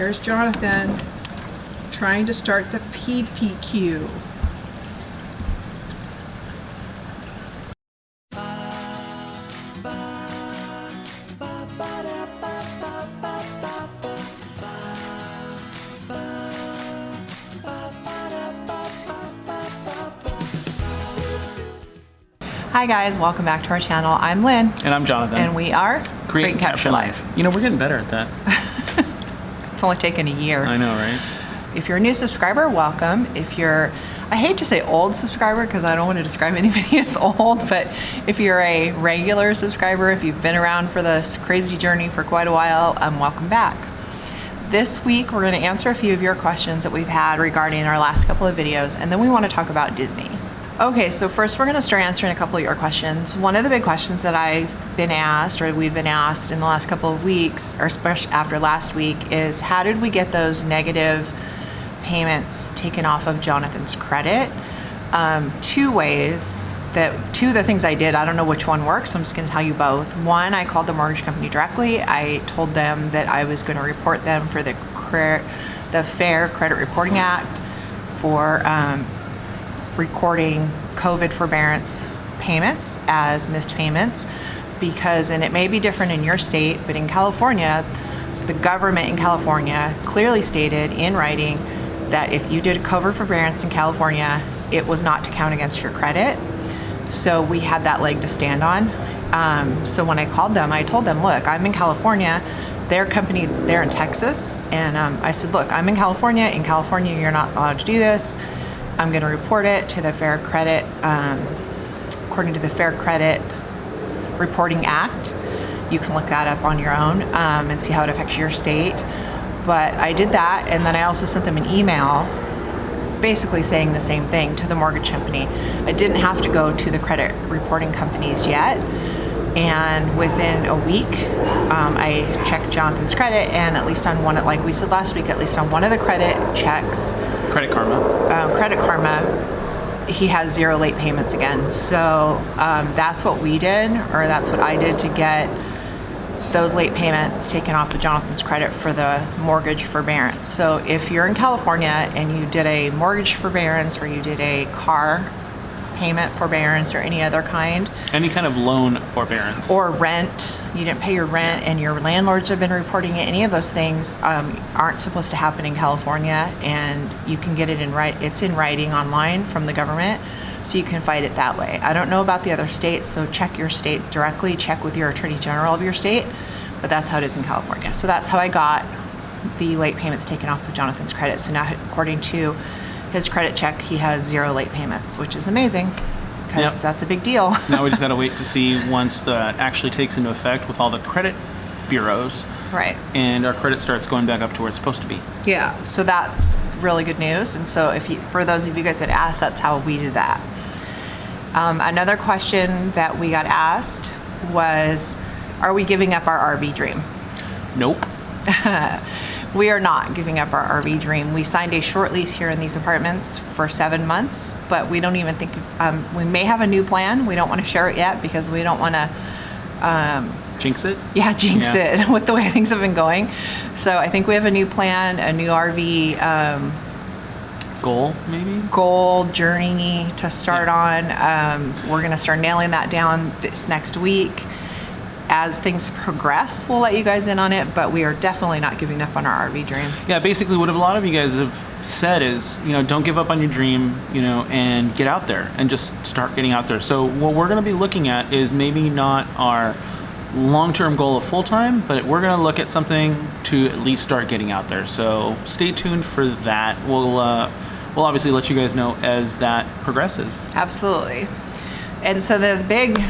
Here's Jonathan trying to start the PPQ. Hi guys, welcome back to our channel. I'm Lynn. And I'm Jonathan. And we are Create and Capture Life. You know, we're getting better at that. It's only taken a year. I know, right? If you're a new subscriber, welcome. If you're, I hate to say old subscriber because I don't want to describe anybody as old, but if you're a regular subscriber, if you've been around for this crazy journey for quite a while, welcome back. This week, we're going to answer a few of your questions that we've had regarding our last couple of videos, and then we want to talk about Disney. Okay, so first we're going to start answering a couple of your questions. One of the big questions that I've been asked, or we've been asked in the last couple of weeks, or especially after last week, is how did we get those negative payments taken off of Jonathan's credit? Two ways. Two of the things I did, I don't know which one works, so I'm just going to tell you both. One, I called the mortgage company directly. I told them that I was going to report them for the Fair Credit Reporting Act for recording COVID forbearance payments as missed payments, because, and it may be different in your state, but in California, the government in California clearly stated in writing that if you did a COVID forbearance in California, it was not to count against your credit. So we had that leg to stand on. So when I called them, I told them, look, I'm in California, their company, they're in Texas. And I said, look, I'm in California. In California, you're not allowed to do this. I'm going to report it to the Fair Credit, according to the Fair Credit Reporting Act. You can look that up on your own and see how it affects your state. But I did that, and then I also sent them an email basically saying the same thing to the mortgage company. I didn't have to go to the credit reporting companies yet. And within a week, I checked Jonathan's credit, and at least on one, like we said last week, at least on one of the credit checks, Credit Karma, he has 0 late payments again. So that's what we did, or that's what I did to get those late payments taken off of Jonathan's credit for the mortgage forbearance. So if you're in California and you did a mortgage forbearance, or you did a car payment forbearance, or any other kind. Any kind of loan forbearance. Or rent, you didn't pay your rent and your landlords have been reporting it, any of those things aren't supposed to happen in California, and you can get it it's in writing online from the government, so you can fight it that way. I don't know about the other states, so check your state directly, check with your attorney general of your state, but that's how it is in California. So that's how I got the late payments taken off of Jonathan's credit. So now, according to his credit check, he has 0 late payments, which is amazing because that's a big deal. Now we just got to wait to see once that actually takes into effect with all the credit bureaus. Right. And our credit starts going back up to where it's supposed to be. Yeah, so that's really good news. And so for those of you guys that asked, that's how we did that. Another question that we got asked was, are we giving up our RV dream? Nope. We are not giving up our RV dream. We signed a short lease here in these apartments for 7 months, but we don't even think, we may have a new plan. We don't want to share it yet because we don't want to jinx it? Yeah, jinx it with the way things have been going. So I think we have a new plan, a new RV goal, maybe? Goal, journey to start on. We're going to start nailing that down this next week. As things progress, we'll let you guys in on it, but we are definitely not giving up on our RV dream. Yeah, basically what a lot of you guys have said is, don't give up on your dream, and get out there and just start getting out there. So what we're going to be looking at is maybe not our long-term goal of full-time, but we're going to look at something to at least start getting out there. So stay tuned for that. We'll obviously let you guys know as that progresses. Absolutely. And so the big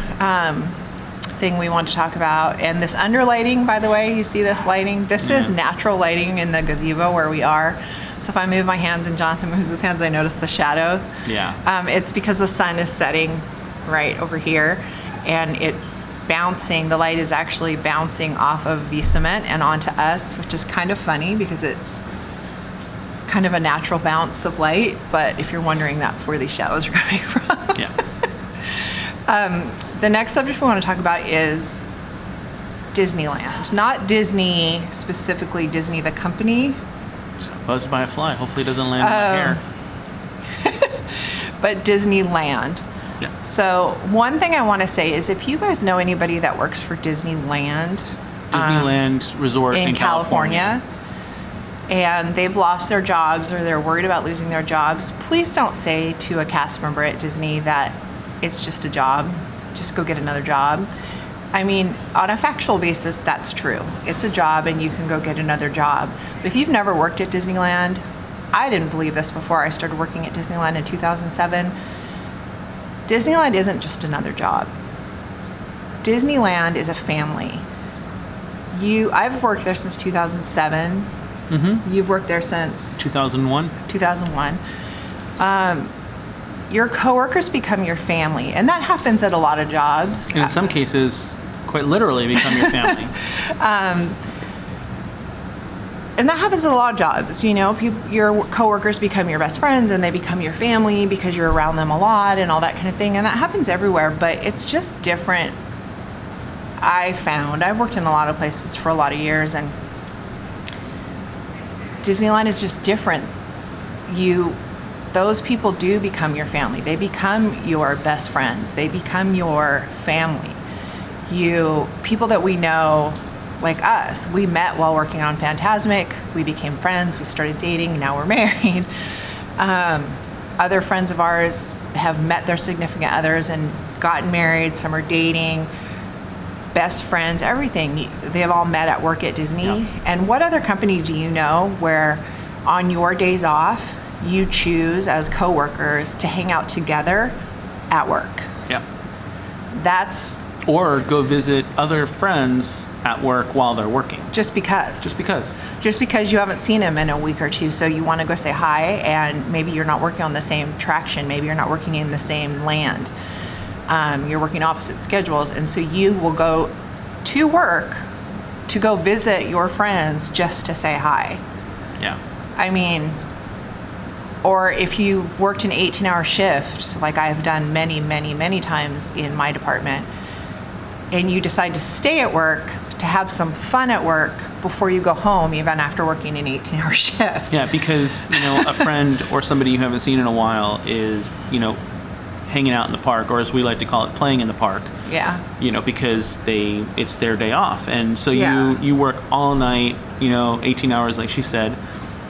thing we want to talk about, and this underlighting, by the way, you see this lighting? This is natural lighting in the gazebo where we are. So if I move my hands and Jonathan moves his hands, I notice the shadows. Yeah. It's because the sun is setting right over here, and it's bouncing. The light is actually bouncing off of the cement and onto us, which is kind of funny because it's kind of a natural bounce of light. But if you're wondering, that's where these shadows are coming from. Yeah. The next subject we want to talk about is Disneyland, not Disney, specifically Disney the company, Buzzed by a fly. Hopefully it doesn't land in my hair. but Disneyland. Yeah. So one thing I want to say is if you guys know anybody that works for Disneyland Resort in California. And they've lost their jobs or they're worried about losing their jobs, please don't say to a cast member at Disney that it's just a job. Just go get another job. I mean, on a factual basis, that's true. It's a job and you can go get another job. But if you've never worked at Disneyland, I didn't believe this before I started working at Disneyland in 2007. Disneyland isn't just another job. Disneyland is a family. I've worked there since 2007. Mm-hmm. You've worked there since 2001. 2001. Your coworkers become your family, and that happens at a lot of jobs. And in some cases, quite literally become your family. And that happens in a lot of jobs. You know, your coworkers become your best friends, and they become your family because you're around them a lot and all that kind of thing. And that happens everywhere, but it's just different. I've worked in a lot of places for a lot of years, and Disneyland is just different. Those people do become your family. They become your best friends. They become your family. People that we know, like us, we met while working on Fantasmic. We became friends. We started dating. Now we're married. Other friends of ours have met their significant others and gotten married. Some are dating. Best friends, everything. They've all met at work at Disney. Yep. And what other company do you know where on your days off, you choose as coworkers to hang out together at work? Yeah. Or go visit other friends at work while they're working. Just because. Just because. Just because you haven't seen them in a week or two, so you want to go say hi, and maybe you're not working on the same traction, maybe you're not working in the same land. You're working opposite schedules, and so you will go to work to go visit your friends just to say hi. Yeah. I mean, or if you've worked an 18-hour shift, like I've done many, many, many times in my department, and you decide to stay at work to have some fun at work before you go home, even after working an 18-hour shift. Yeah, because, a friend or somebody you haven't seen in a while is, hanging out in the park, or as we like to call it, playing in the park. Yeah. Because it's their day off. And so Yeah. you work all night, 18 hours like she said,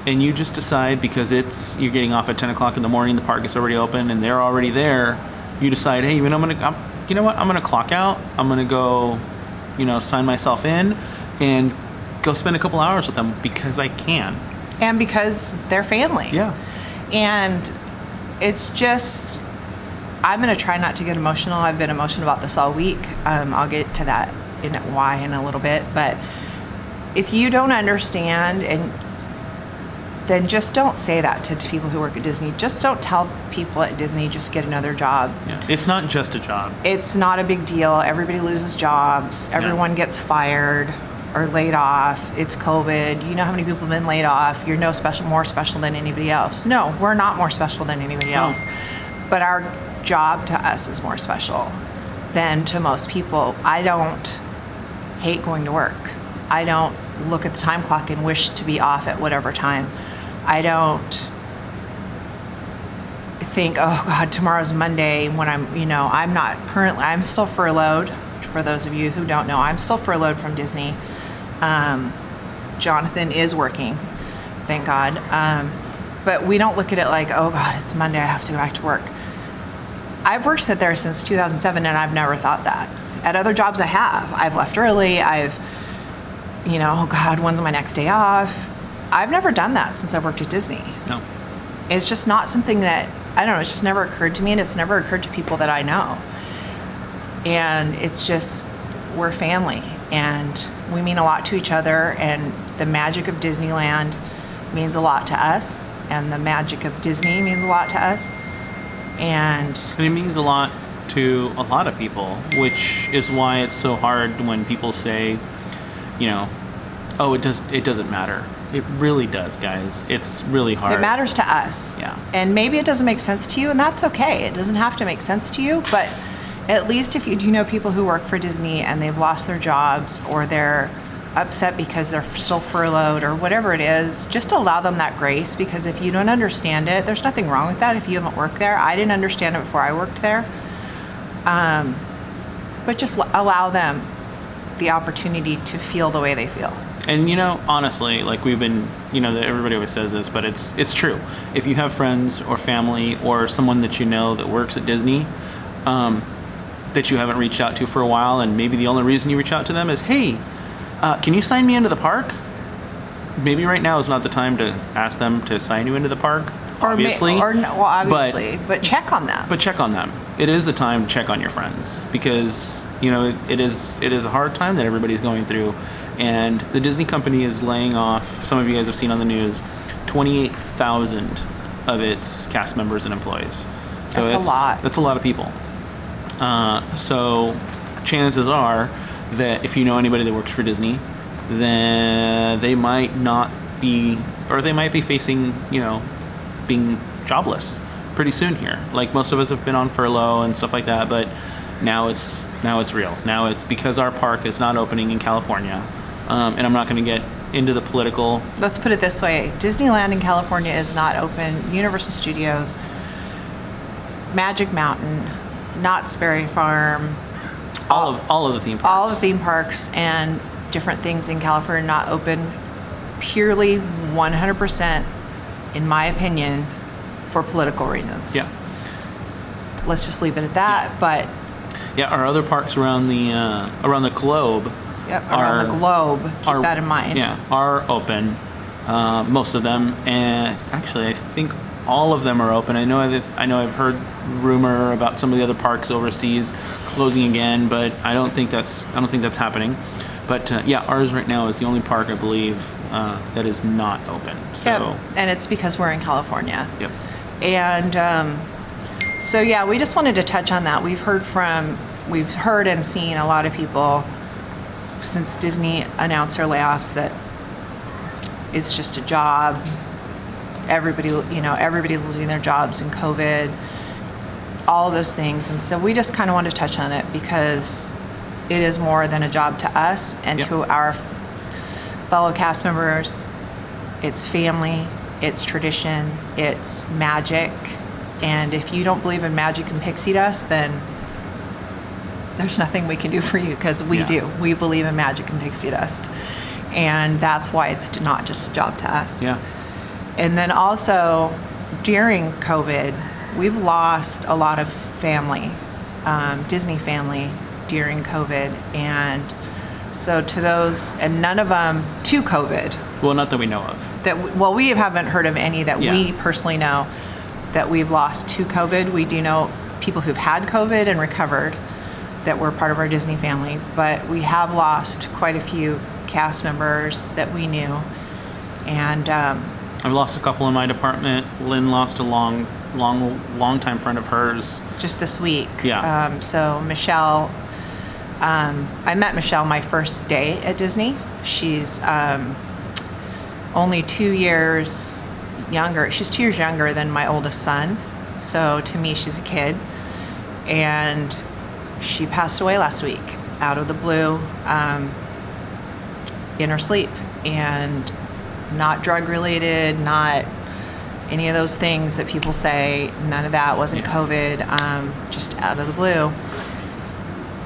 and you just decide because you're getting off at 10 o'clock in the morning, the park is already open and they're already there. You decide, hey, I'm going to clock out. I'm going to go, sign myself in and go spend a couple hours with them because I can. And because they're family. Yeah. And it's just, I'm going to try not to get emotional. I've been emotional about this all week. I'll get to that in a little bit. But if you don't understand, then just don't say that to people who work at Disney. Just don't tell people at Disney, just get another job. Yeah. It's not just a job. It's not a big deal. Everybody loses jobs. Everyone gets fired or laid off. It's COVID. You know how many people have been laid off. You're more special than anybody else. No, we're not more special than anybody else. But our job to us is more special than to most people. I don't hate going to work. I don't look at the time clock and wish to be off at whatever time. I don't think, oh God, tomorrow's Monday when I'm still furloughed. For those of you who don't know, I'm still furloughed from Disney. Jonathan is working, thank God. But we don't look at it like, oh God, it's Monday, I have to go back to work. I've worked there since 2007 and I've never thought that. At other jobs I have. I've left early. Oh God, when's my next day off? I've never done that since I've worked at Disney. No. It's just not something that, I don't know, it's just never occurred to me, and it's never occurred to people that I know. And it's just, we're family and we mean a lot to each other, and the magic of Disneyland means a lot to us, and the magic of Disney means a lot to us. And it means a lot to a lot of people, which is why it's so hard when people say, oh, it doesn't matter. It really does, guys. It's really hard. It matters to us. Yeah. And maybe it doesn't make sense to you, and that's okay. It doesn't have to make sense to you, but at least if you do know people who work for Disney and they've lost their jobs or they're upset because they're still furloughed or whatever it is, just allow them that grace, because if you don't understand it, there's nothing wrong with that if you haven't worked there. I didn't understand it before I worked there. But just allow them the opportunity to feel the way they feel. And honestly, like we've been, everybody always says this, but it's true. If you have friends or family or someone that you know that works at Disney, that you haven't reached out to for a while, and maybe the only reason you reach out to them is, hey, can you sign me into the park? Maybe right now is not the time to ask them to sign you into the park, obviously. But check on them. But check on them. It is the time to check on your friends, because it is a hard time that everybody's going through, and the Disney company is laying off. Some of you guys have seen on the news, 28,000 of its cast members and employees. So that's a lot. That's a lot of people. So chances are that if you know anybody that works for Disney, then they might not be, or they might be facing, being jobless pretty soon here. Like most of us have been on furlough and stuff like that, but now it's real. Now it's because our park is not opening in California, and I'm not going to get into the political. Let's put it this way: Disneyland in California is not open. Universal Studios, Magic Mountain, Knott's Berry Farm, all of the theme parks. All the theme parks and different things in California are not open, purely 100%, in my opinion, for political reasons. Yeah. Let's just leave it at that. Yeah. But yeah, our other parks around the globe. Yep, around the globe. Keep that in mind. Yeah, are open. Most of them, and actually, I think all of them are open. I know I've heard rumor about some of the other parks overseas closing again, but I don't think that's happening. But yeah, ours right now is the only park, I believe, that is not open. So. Yep. And it's because we're in California. Yep. And so yeah, we just wanted to touch on that. We've heard and seen a lot of people since Disney announced their layoffs that it's just a job. Everybody's losing their jobs in COVID, all of those things. And so we just kind of wanted to touch on it because it is more than a job to us and Yep. to our fellow cast members. It's family, it's tradition, it's magic. And if you don't believe in magic and pixie dust, then there's nothing we can do for you, because we do. We believe in magic and pixie dust. And that's why it's not just a job to us. Yeah. And then also during COVID, we've lost a lot of family, Disney family during COVID. And so to those, and none of them to COVID. Well, not that we know of. We haven't heard of any that we personally know that we've lost to COVID. We do know people who've had COVID and recovered that were part of our Disney family, but we have lost quite a few cast members that we knew. And I've lost a couple in my department. Lynn lost a long time friend of hers just this week. Yeah. So Michelle, I met Michelle my first day at Disney. She's only 2 years younger. She's 2 years younger than my oldest son. So to me, she's a kid. And she passed away last week out of the blue, in her sleep, and not drug related, not any of those things that people say. None of that. Wasn't COVID, just out of the blue.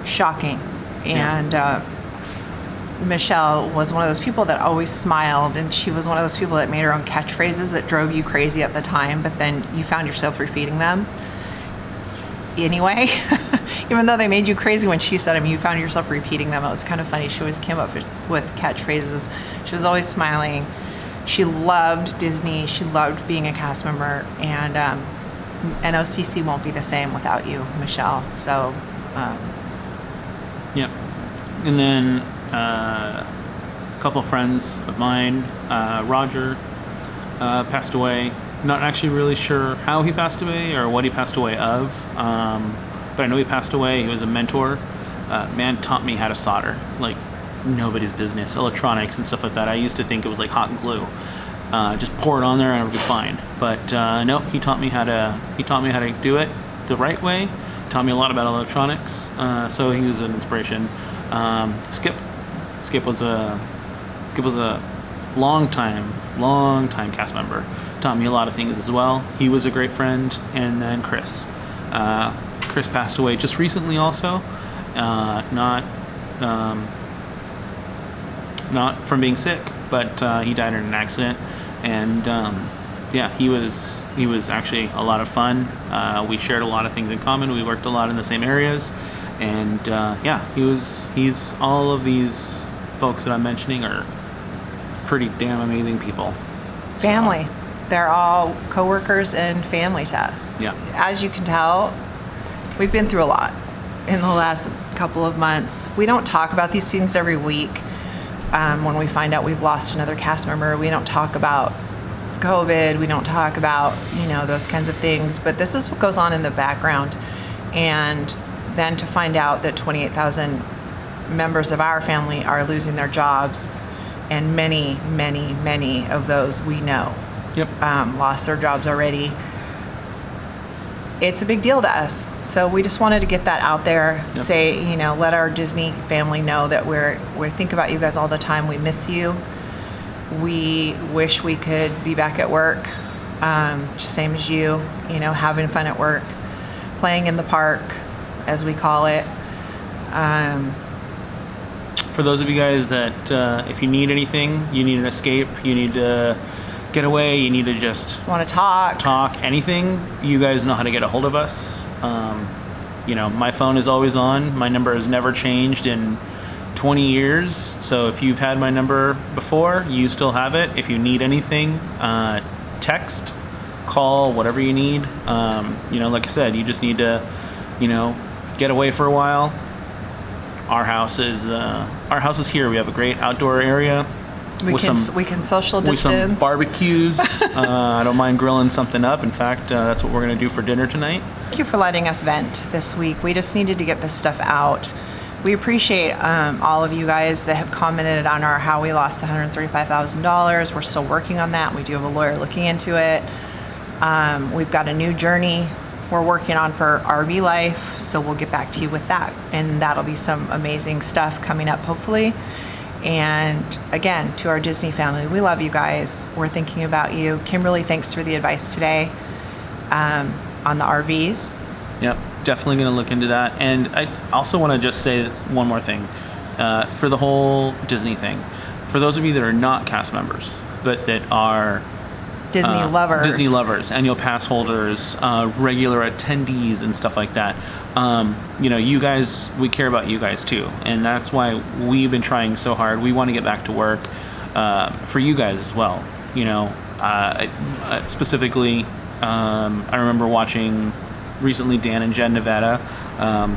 Shocking. And Michelle was one of those people that always smiled, and she was one of those people that made her own catchphrases that drove you crazy at the time, but then you found yourself repeating them anyway. Even though they made you crazy when she said them, you found yourself repeating them. It was kind of funny. She always came up with catchphrases. She was always smiling. She loved Disney. She loved being a cast member, and NOCC won't be the same without you, Michelle. So Yep. And then a couple of friends of mine, Roger, passed away. Not actually really sure how he passed away or what he passed away of, but I know he passed away. He was a mentor. Man taught me how to solder, like nobody's business, electronics and stuff like that. I used to think it was like hot glue. Just pour it on there and it'll be fine. But no, he taught me how to do it the right way. taught me a lot about electronics. So he was an inspiration. Skip was a long time cast member. Taught me a lot of things as well. He was a great friend. And then Chris. Chris passed away just recently also. Not from being sick, but he died in an accident. And yeah, he was actually a lot of fun. We shared a lot of things in common. We worked a lot in the same areas. And yeah, he's all of these folks that I'm mentioning are pretty damn amazing people. Family. They're all coworkers and family to us. Yeah. As you can tell, we've been through a lot in the last couple of months. We don't talk about these things every week. When we find out we've lost another cast member, we don't talk about COVID. We don't talk about, those kinds of things. But this is what goes on in the background. And then to find out that 28,000 members of our family are losing their jobs, and many, many, many of those we know lost their jobs already. It's a big deal to us. So we just wanted to get that out there. Yep. Say, let our Disney family know that we think about you guys all the time. We miss you. We wish we could be back at work, just same as you, having fun at work, playing in the park, as we call it. For those of you guys that if you need anything, you need an escape, you need to get away, you need to just Want to talk, anything, you guys know how to get a hold of us. My phone is always on. My number has never changed in 20 years. So if you've had my number before, you still have it. If you need anything, text, call, whatever you need. Like I said, you just need to, get away for a while. Our house is here. We have a great outdoor area. we can social with distance. some barbecues. I don't mind grilling something up. In fact, that's what we're going to do for dinner tonight. Thank you for letting us vent this week. We just needed to get this stuff out. We appreciate all of you guys that have commented on our how we lost $135,000. We're still working on that. We do have a lawyer looking into it. We've got a new journey we're working on for RV life, so we'll get back to you with that. And that'll be some amazing stuff coming up, hopefully. And again, to our Disney family, we love you guys. We're thinking about you. Kimberly, thanks for the advice today on the RVs. Yep, definitely going to look into that. And I also want to just say one more thing for the whole Disney thing. For those of you that are not cast members, but that are Disney lovers, annual pass holders, regular attendees, and stuff like that. You guys, we care about you guys too, and that's why we've been trying so hard. We want to get back to work for you guys as well. Specifically, I remember watching recently Dan and Jen Nevada.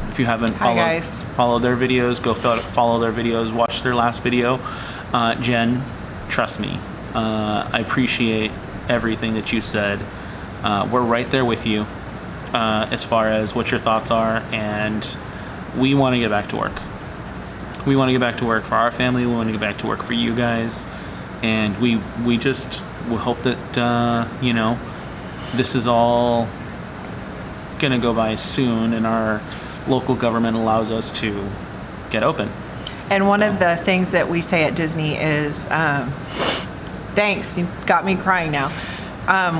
If you haven't followed their videos, go follow their videos. Watch their last video. Jen, trust me, I appreciate everything that you said. We're right there with you as far as what your thoughts are, and we want to get back to work. We want to get back to work for our family. We want to get back to work for you guys, and we hope that this is all gonna go by soon, and our local government allows us to get open. And one of the things that we say at Disney is, thanks, you got me crying now.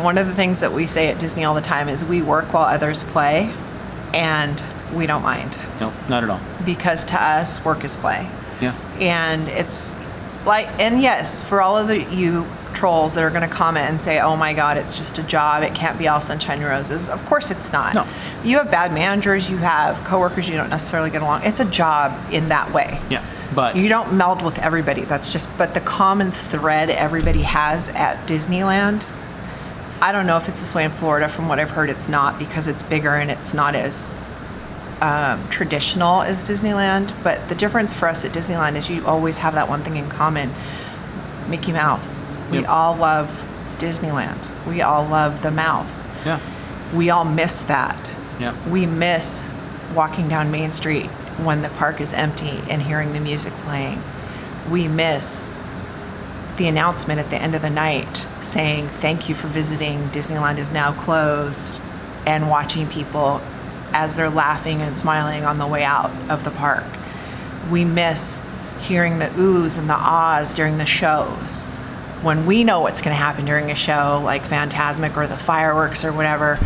One of the things that we say at Disney all the time is we work while others play, and we don't mind. No, not at all. Because to us, work is play. Yeah. And it's like, and yes, for all of you trolls that are going to comment and say, oh my God, it's just a job, it can't be all sunshine and roses. Of course it's not. No. You have bad managers, you have coworkers you don't necessarily get along. It's a job in that way. Yeah. But you don't meld with everybody. But the common thread everybody has at Disneyland, I don't know if it's this way in Florida. From what I've heard, it's not, because it's bigger and it's not as traditional as Disneyland. But the difference for us at Disneyland is you always have that one thing in common: Mickey Mouse. We all love Disneyland. We all love the mouse. Yeah. We all miss that. Yeah. We miss walking down Main Street when the park is empty and hearing the music playing. We miss the announcement at the end of the night saying, thank you for visiting, Disneyland is now closed, and watching people as they're laughing and smiling on the way out of the park. We miss hearing the oohs and the ahs during the shows. When we know what's going to happen during a show like Fantasmic or the fireworks or whatever.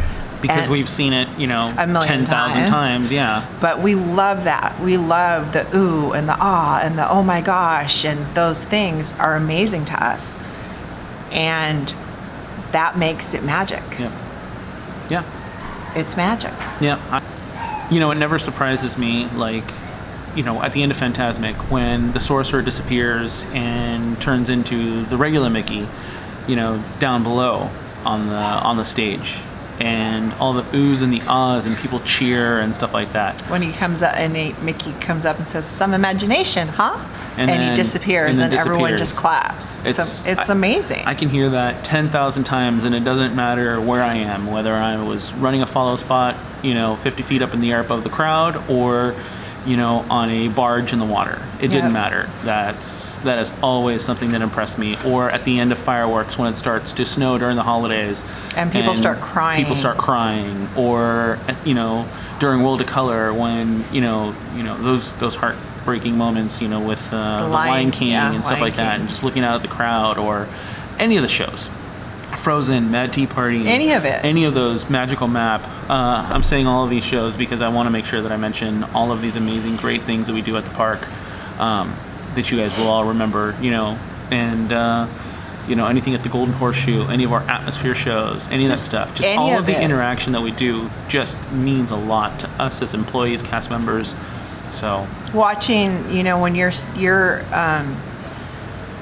Because And we've seen it, you know, a million 10,000 times. times. Yeah. But we love that. We love the ooh and the ah and the oh my gosh, and those things are amazing to us. And that makes it magic. Yeah. Yeah. It's magic. Yeah. You know, it never surprises me, like, you know, at the end of Fantasmic, when the sorcerer disappears and turns into the regular Mickey, you know, down below on the stage, and all the oohs and the ahs and people cheer and stuff like that. When he comes up and Mickey comes up and says, "Some imagination, huh?" And he then- disappears, then and everyone disappears. just claps. It's amazing. I can hear that 10,000 times, and it doesn't matter where I am, whether I was running a follow spot, you know, 50 feet up in the air above the crowd, or, you know, on a barge in the water. It didn't matter. That is always something that impressed me. Or at the end of fireworks, when it starts to snow during the holidays, And people start crying. People start crying. Or, you know, during World of Color, when you know those heartbreaking moments, you know, with the Lion King and stuff Lion like that, King. and just looking out at the crowd, or any of the shows. Frozen, Mad Tea Party, Any of it. any of those, Magical Map. I'm saying all of these shows because I want to make sure that I mention all of these amazing, great things that we do at the park, that you guys will all remember, you know, and you know, anything at the Golden Horseshoe, any of our atmosphere shows, any of that stuff. Just any all of of the it. interaction that we do just means a lot to us as employees, cast members. So Watching, you know, when you're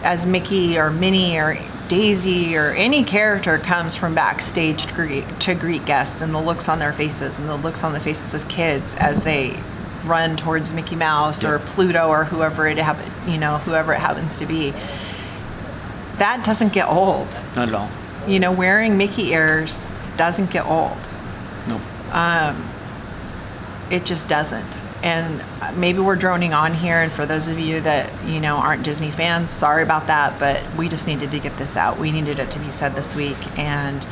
as Mickey or Minnie or Daisy or any character comes from backstage to greet guests, and the looks on their faces and the looks on the faces of kids as they run towards Mickey Mouse or Pluto or whoever it happens to be, that doesn't get old. not at all. You know, wearing Mickey ears doesn't get old. Nope. It just doesn't. And maybe we're droning on here, and for those of you that, you know, aren't Disney fans, sorry about that, but we just needed to get this out. We needed it to be said this week. And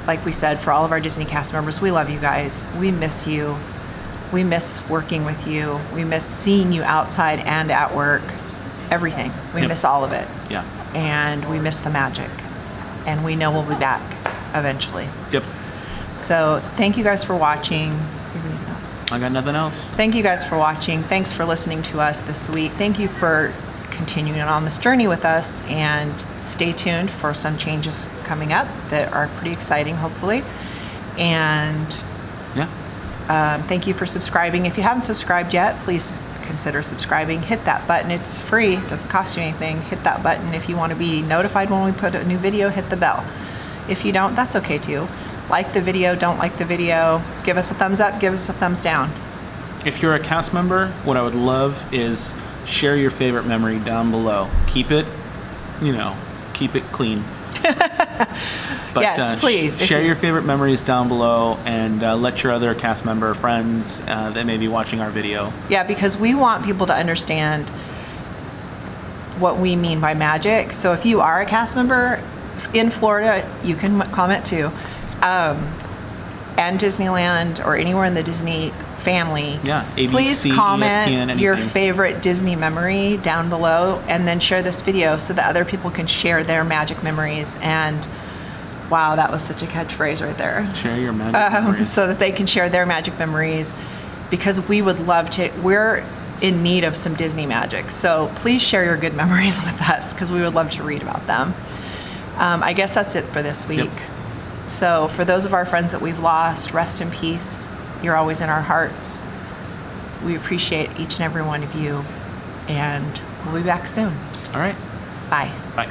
like we said, for all of our Disney cast members, we love you guys. We miss you. We miss working with you. We miss seeing you outside and at work. Everything. We Yep. miss all of it. Yeah. And we miss the magic. And we know we'll be back eventually. Yep. So thank you guys for watching. You have anything else? I got nothing else. Thank you guys for watching. Thanks for listening to us this week. Thank you for continuing on this journey with us, and stay tuned for some changes coming up that are pretty exciting, hopefully. And Yeah. thank you for subscribing. If you haven't subscribed yet, please consider subscribing. Hit that button. It's free. It doesn't cost you anything. Hit that button if you want to be notified when we put a new video. Hit the bell. If you don't, that's okay too. Like the video, don't like the video. Give us a thumbs up, give us a thumbs down. If you're a cast member, what I would love is share your favorite memory down below. Keep it, you know, keep it clean. But Yes, please. If share you- your favorite memories down below, and let your other cast member friends that may be watching our video. Yeah, because we want people to understand what we mean by magic. So if you are a cast member in Florida, you can comment too. And Disneyland or anywhere in the Disney family, Yeah, ABC, please comment ESPN, your anything. favorite Disney memory down below, and then share this video so that other people can share their magic memories. And wow, that was such a catchphrase right there. Share your magic memories. So that they can share their magic memories, because we would love to. We're in need of some Disney magic, so please share your good memories with us, because we would love to read about them. I guess that's it for this week. Yep. So for those of our friends that we've lost, rest in peace. You're always in our hearts. We appreciate each and every one of you, and we'll be back soon. All right. Bye. Bye.